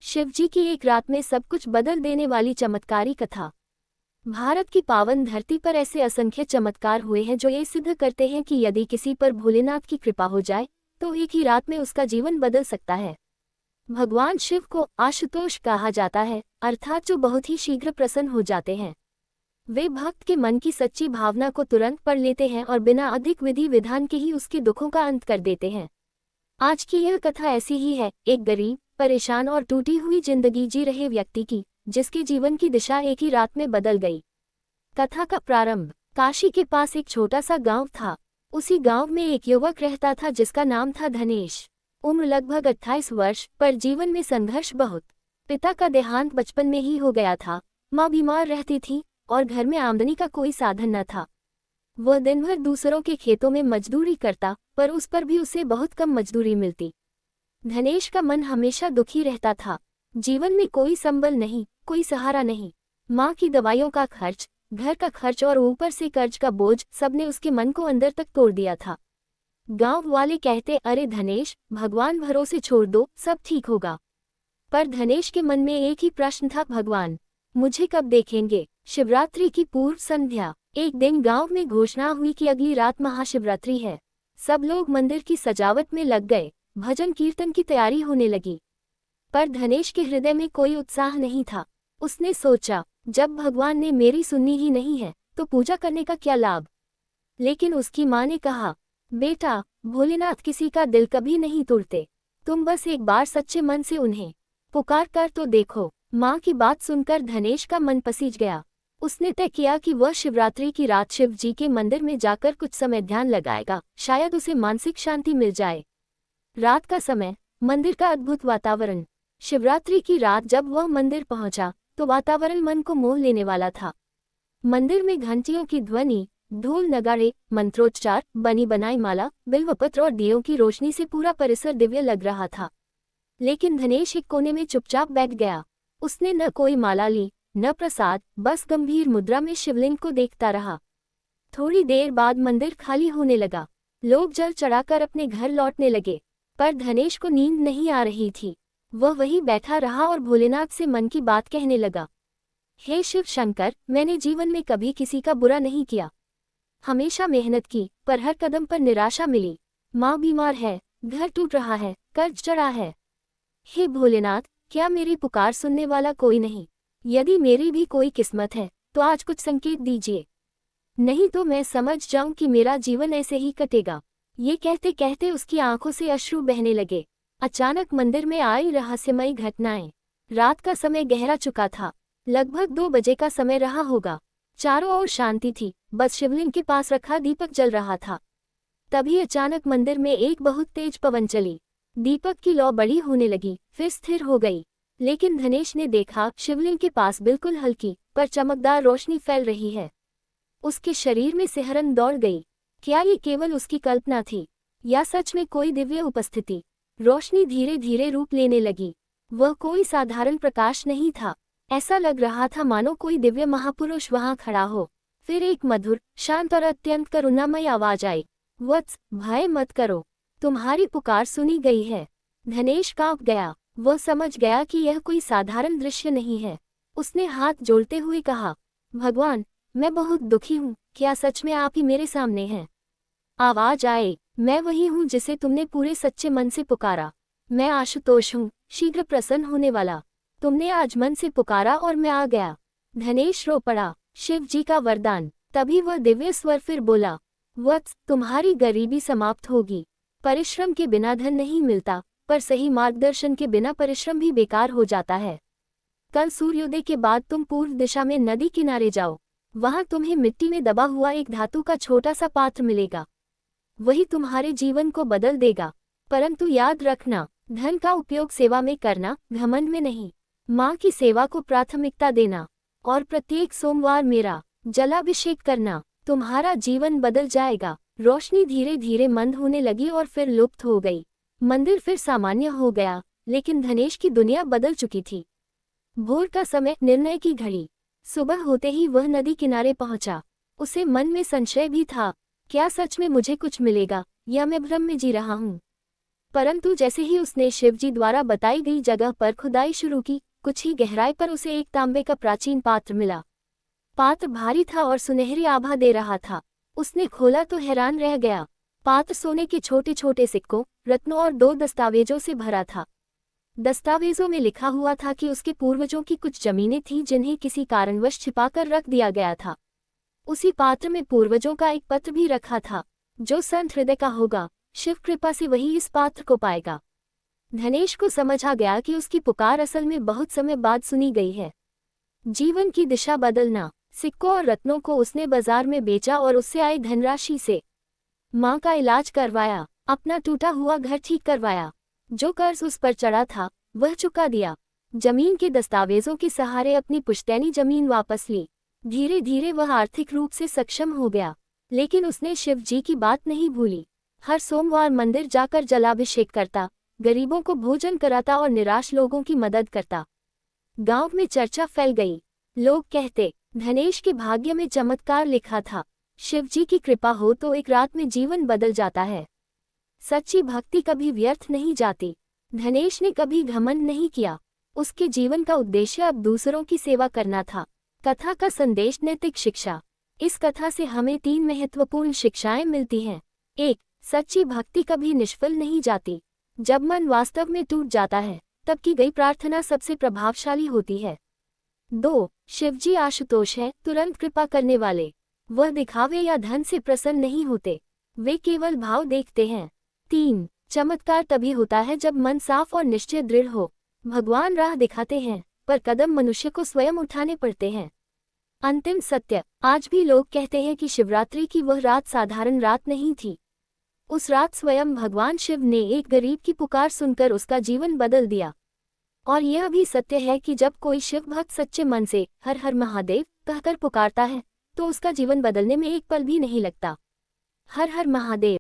शिवजी की एक रात में सब कुछ बदल देने वाली चमत्कारी कथा। भारत की पावन धरती पर ऐसे असंख्य चमत्कार हुए हैं जो ये सिद्ध करते हैं कि यदि किसी पर भोलेनाथ की कृपा हो जाए तो एक ही रात में उसका जीवन बदल सकता है। भगवान शिव को आशुतोष कहा जाता है, अर्थात जो बहुत ही शीघ्र प्रसन्न हो जाते हैं। वे भक्त के मन की सच्ची भावना को तुरंत पढ़ लेते हैं और बिना अधिक विधि विधान के ही उसके दुखों का अंत कर देते हैं। आज की यह कथा ऐसी ही है, एक गरीब, परेशान और टूटी हुई जिंदगी जी रहे व्यक्ति की, जिसके जीवन की दिशा एक ही रात में बदल गई। कथा का प्रारंभ काशी के पास एक छोटा सा गांव था। उसी गांव में एक युवक रहता था जिसका नाम था धनेश। उम्र लगभग 28 वर्ष, पर जीवन में संघर्ष बहुत। पिता का देहांत बचपन में ही हो गया था, माँ बीमार रहती थी और घर में आमदनी का कोई साधन न था। वह दिन भर दूसरों के खेतों में मजदूरी करता, पर उस पर भी उसे बहुत कम मजदूरी मिलती। धनेश का मन हमेशा दुखी रहता था। जीवन में कोई संबल नहीं, कोई सहारा नहीं। माँ की दवाइयों का खर्च, घर का खर्च और ऊपर से कर्ज का बोझ, सबने उसके मन को अंदर तक तोड़ दिया था। गांव वाले कहते, अरे धनेश, भगवान भरोसे छोड़ दो, सब ठीक होगा। पर धनेश के मन में एक ही प्रश्न था, भगवान मुझे कब देखेंगे। शिवरात्रि की पूर्व संध्या। एक दिन गांव में घोषणा हुई कि अगली रात महाशिवरात्रि है। सब लोग मंदिर की सजावट में लग गए, भजन कीर्तन की तैयारी होने लगी। पर धनेश के हृदय में कोई उत्साह नहीं था। उसने सोचा, जब भगवान ने मेरी सुननी ही नहीं है तो पूजा करने का क्या लाभ। लेकिन उसकी माँ ने कहा, बेटा, भोलेनाथ किसी का दिल कभी नहीं तोड़ते। तुम बस एक बार सच्चे मन से उन्हें पुकार कर तो देखो। माँ की बात सुनकर धनेश का मन पसीज गया। उसने तय किया कि वह शिवरात्रि की रात शिव जी के मंदिर में जाकर कुछ समय ध्यान लगाएगा, शायद उसे मानसिक शांति मिल जाए। रात का समय, मंदिर का अद्भुत वातावरण। शिवरात्रि की रात जब वह मंदिर पहुंचा तो वातावरण मन को मोह लेने वाला था। मंदिर में घंटियों की ध्वनि, ढोल नगाड़े, मंत्रोच्चार, बनी बनाई माला, बिल्वपत्र और दियों की रोशनी से पूरा परिसर दिव्य लग रहा था। लेकिन धनेश एक कोने में चुपचाप बैठ गया। उसने न कोई माला ली, न प्रसाद, बस गंभीर मुद्रा में शिवलिंग को देखता रहा। थोड़ी देर बाद मंदिर खाली होने लगा। लोग जल चढ़ाकर अपने घर लौटने लगे, पर धनेश को नींद नहीं आ रही थी। वह वहीं बैठा रहा और भोलेनाथ से मन की बात कहने लगा। हे शिव शंकर, मैंने जीवन में कभी किसी का बुरा नहीं किया। हमेशा मेहनत की, पर हर कदम पर निराशा मिली। माँ बीमार है, घर टूट रहा है, कर्ज चढ़ा है। हे भोलेनाथ, क्या मेरी पुकार सुनने वाला कोई नहीं? यदि मेरी भी कोई किस्मत है तो आज कुछ संकेत दीजिए, नहीं तो मैं समझ जाऊं कि मेरा जीवन ऐसे ही कटेगा। ये कहते कहते उसकी आंखों से अश्रु बहने लगे। अचानक मंदिर में आई रहस्यमयी घटनाएं। रात का समय गहरा चुका था, लगभग 2 बजे का समय रहा होगा। चारों ओर शांति थी, बस शिवलिंग के पास रखा दीपक जल रहा था। तभी अचानक मंदिर में एक बहुत तेज पवन चली। दीपक की लौ बड़ी होने लगी, फिर स्थिर हो गई। लेकिन धनेश ने देखा, शिवलिंग के पास बिल्कुल हल्की पर चमकदार रोशनी फैल रही है। उसके शरीर में सिहरन दौड़ गई। क्या ये केवल उसकी कल्पना थी या सच में कोई दिव्य उपस्थिति? रोशनी धीरे धीरे रूप लेने लगी। वह कोई साधारण प्रकाश नहीं था। ऐसा लग रहा था मानो कोई दिव्य महापुरुष वहां खड़ा हो। फिर एक मधुर, शांत और अत्यंत करुणामय आवाज आई, वत्स, भय मत करो, तुम्हारी पुकार सुनी गई है। धनेश कांप गया। वह समझ गया कि यह कोई साधारण दृश्य नहीं है। उसने हाथ जोड़ते हुए कहा, भगवान, मैं बहुत दुखी हूँ, क्या सच में आप ही मेरे सामने हैं? आवाज आए, मैं वही हूँ जिसे तुमने पूरे सच्चे मन से पुकारा। मैं आशुतोष हूँ, शीघ्र प्रसन्न होने वाला। तुमने आज मन से पुकारा और मैं आ गया। धनेश रो पड़ा, शिव जी का वरदान। तभी वह दिव्य स्वर फिर बोला, वत्स, तुम्हारी गरीबी समाप्त होगी। परिश्रम के बिना धन नहीं मिलता, पर सही मार्गदर्शन के बिना परिश्रम भी बेकार हो जाता है। कल सूर्योदय के बाद तुम पूर्व दिशा में नदी किनारे जाओ। वहां तुम्हें मिट्टी में दबा हुआ एक धातु का छोटा सा पात्र मिलेगा। वही तुम्हारे जीवन को बदल देगा। परंतु याद रखना, धन का उपयोग सेवा में करना, घमंड में नहीं। माँ की सेवा को प्राथमिकता देना और प्रत्येक सोमवार मेरा जलाभिषेक करना। तुम्हारा जीवन बदल जाएगा। रोशनी धीरे धीरे मंद होने लगी और फिर लुप्त हो गई। मंदिर फिर सामान्य हो गया, लेकिन धनेश की दुनिया बदल चुकी थी। भोर का समय, निर्णय की घड़ी। सुबह होते ही वह नदी किनारे पहुंचा। उसे मन में संशय भी था, क्या सच में मुझे कुछ मिलेगा या मैं भ्रम में जी रहा हूँ? परंतु जैसे ही उसने शिवजी द्वारा बताई गई जगह पर खुदाई शुरू की, कुछ ही गहराई पर उसे एक तांबे का प्राचीन पात्र मिला। पात्र भारी था और सुनहरी आभा दे रहा था। उसने खोला तो हैरान रह गया। पात्र सोने के छोटे छोटे सिक्कों, रत्नों और 2 दस्तावेजों से भरा था। दस्तावेजों में लिखा हुआ था कि उसके पूर्वजों की कुछ जमीनें थीं जिन्हें किसी कारणवश छिपाकर रख दिया गया था। उसी पात्र में पूर्वजों का एक पत्र भी रखा था। जो संत हृदय का होगा, शिव कृपा से वही इस पात्र को पाएगा। धनेश को समझ आ गया कि उसकी पुकार असल में बहुत समय बाद सुनी गई है। जीवन की दिशा बदलना। सिक्कों और रत्नों को उसने बाजार में बेचा और उससे आई धनराशि से मां का इलाज करवाया, अपना टूटा हुआ घर ठीक करवाया। जो कर्ज उस पर चढ़ा था वह चुका दिया। जमीन के दस्तावेजों के सहारे अपनी पुश्तैनी जमीन वापस ली। धीरे धीरे वह आर्थिक रूप से सक्षम हो गया। लेकिन उसने शिव जी की बात नहीं भूली। हर सोमवार मंदिर जाकर जलाभिषेक करता, गरीबों को भोजन कराता और निराश लोगों की मदद करता। गांव में चर्चा फैल गई। लोग कहते, धनेश के भाग्य में चमत्कार लिखा था। शिवजी की कृपा हो तो एक रात में जीवन बदल जाता है। सच्ची भक्ति कभी व्यर्थ नहीं जाती। धनेश ने कभी घमंड नहीं किया। उसके जीवन का उद्देश्य अब दूसरों की सेवा करना था। कथा का संदेश नैतिक शिक्षा। इस कथा से हमें 3 महत्वपूर्ण शिक्षाएं मिलती हैं। 1. सच्ची भक्ति कभी निष्फल नहीं जाती। जब मन वास्तव में टूट जाता है, तब की गई प्रार्थना सबसे प्रभावशाली होती है। 2. शिवजी आशुतोष है, तुरंत कृपा करने वाले। वह दिखावे या धन से प्रसन्न नहीं होते, वे केवल भाव देखते हैं। 3. चमत्कार तभी होता है जब मन साफ और निश्चय दृढ़ हो। भगवान राह दिखाते हैं, पर कदम मनुष्य को स्वयं उठाने पड़ते हैं। अंतिम सत्य। आज भी लोग कहते हैं कि शिवरात्रि की वह रात साधारण रात नहीं थी। उस रात स्वयं भगवान शिव ने एक गरीब की पुकार सुनकर उसका जीवन बदल दिया। और यह भी सत्य है कि जब कोई शिव भक्त सच्चे मन से हर हर महादेव कहकर पुकारता है, तो उसका जीवन बदलने में एक पल भी नहीं लगता। हर हर महादेव।